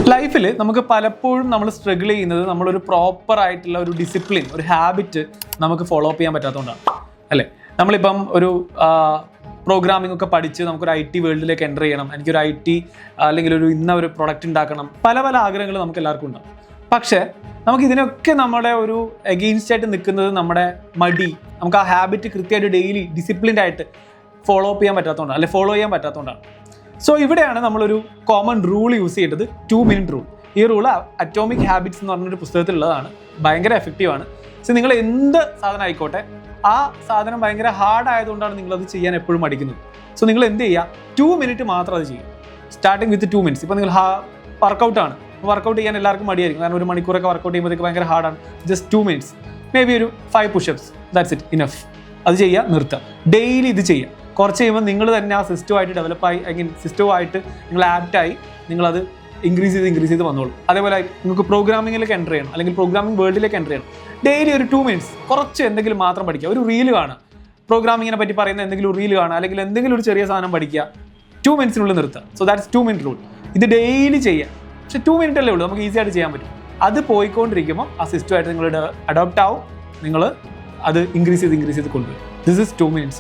ലൈഫിൽ നമുക്ക് പലപ്പോഴും നമ്മൾ സ്ട്രഗിൾ ചെയ്യുന്നത് നമ്മളൊരു പ്രോപ്പർ ആയിട്ടുള്ള ഒരു ഡിസിപ്ലിൻ, ഒരു ഹാബിറ്റ് നമുക്ക് ഫോളോ അപ്പ് ചെയ്യാൻ പറ്റാത്തതുകൊണ്ടാണ് അല്ലേ. നമ്മളിപ്പം ഒരു പ്രോഗ്രാമിംഗ് ഒക്കെ പഠിച്ച് നമുക്കൊരു IT വേൾഡിലേക്ക് എൻ്റർ ചെയ്യണം, എനിക്കൊരു IT അല്ലെങ്കിൽ ഒരു പ്രൊഡക്റ്റ് ഉണ്ടാക്കണം, പല പല ആഗ്രഹങ്ങൾ നമുക്ക് എല്ലാവർക്കും ഉണ്ടാകും. പക്ഷേ നമുക്ക് ഇതിനൊക്കെ നമ്മുടെ ഒരു എഗെയിൻസ്റ്റ് ആയിട്ട് നിൽക്കുന്നത് നമ്മുടെ മടി, നമുക്ക് ആ ഹാബിറ്റ് കൃത്യമായിട്ട് ഡെയിലി ഡിസിപ്ലിൻഡ് ആയിട്ട് ഫോളോ അപ്പ് ചെയ്യാൻ പറ്റാത്തതുകൊണ്ടാണ്, അല്ലെങ്കിൽ ഫോളോ ചെയ്യാൻ പറ്റാത്തതുകൊണ്ടാണ്. സോ ഇവിടെയാണ് നമ്മളൊരു കോമൺ റൂൾ യൂസ് ചെയ്തത്, 2 minute റൂൾ. ഈ റൂൾ അറ്റോമിക് ഹാബിറ്റ്സ് എന്ന് പറഞ്ഞൊരു പുസ്തകത്തിലുള്ളതാണ്, ഭയങ്കര എഫക്റ്റീവാണ്. സോ നിങ്ങൾ എന്ത് സാധനം ആയിക്കോട്ടെ, ആ സാധനം ഭയങ്കര ഹാർഡ് ആയതുകൊണ്ടാണ് നിങ്ങളത് ചെയ്യാൻ എപ്പോഴും മടിക്കുന്നത്. സോ നിങ്ങൾ എന്ത് ചെയ്യുക, 2 minute മാത്രം അത് ചെയ്യുക. Starting with 2 minutes. ഇപ്പോൾ നിങ്ങൾ വർക്കൗട്ടാണ്, വർക്കൗട്ട് ചെയ്യാൻ എല്ലാവർക്കും മടിയായിരിക്കും, കാരണം 1 മണിക്കൂറൊക്കെ വർക്കൗട്ട് ചെയ്യുമ്പോഴത്തേക്ക് ഭയങ്കര ഹാർഡാണ്. ജസ്റ്റ് 2 minutes, മേ ബി ഒരു 5 push-ups, ദാറ്റ്സ് ഇറ്റ്, ഇനഫ്. അത് ചെയ്യുക, നിർത്തുക. ഡെയിലി ഇത് ചെയ്യുക. കുറച്ച് കഴിയുമ്പോൾ നിങ്ങൾ തന്നെ ആ സിസ്റ്റമായിട്ട് ഡെവലപ്പായി, അല്ലെങ്കിൽ സിസ്റ്റമായിട്ട് നിങ്ങൾ ആപ്റ്റായി, നിങ്ങളത് ഇൻക്രീസ് ചെയ്ത് വന്നോളൂ. അതേപോലെ നിങ്ങൾക്ക് പ്രോഗ്രാമിങ്ങിലേക്ക് എൻ്റർ ചെയ്യണം, അല്ലെങ്കിൽ പ്രോഗ്രാമിംഗ് വേൾഡിലേക്ക് എൻ്റർ ചെയ്യണം. ഡെയിലി ഒരു 2 minutes കുറച്ച് എന്തെങ്കിലും മാത്രം പഠിക്കുക. ഒരു റീൽ കാണുക, പ്രോഗ്രാമിങ്ങിനെ പറ്റി പറയുന്ന എന്തെങ്കിലും ഒരു റീൽ കാണുക, അല്ലെങ്കിൽ എന്തെങ്കിലും ഒരു ചെറിയ സാധനം പഠിക്കുക. 2 minutes നിർത്തുക. So that's 2 minute rule. ഇത് ഡെയിലി ചെയ്യുക. പക്ഷേ 2 minute അല്ലേ ഉള്ളൂ, നമുക്ക് ഈസി ആയിട്ട് ചെയ്യാൻ പറ്റും. അത് പോയിക്കൊണ്ടിരിക്കുമ്പോൾ ആ സിസ്റ്റമായിട്ട് നിങ്ങൾ അഡോപ്റ്റ് ആവും, നിങ്ങൾ അത് ഇൻക്രീസ് ചെയ്ത് കൊണ്ടുവരും. This is 2 minutes.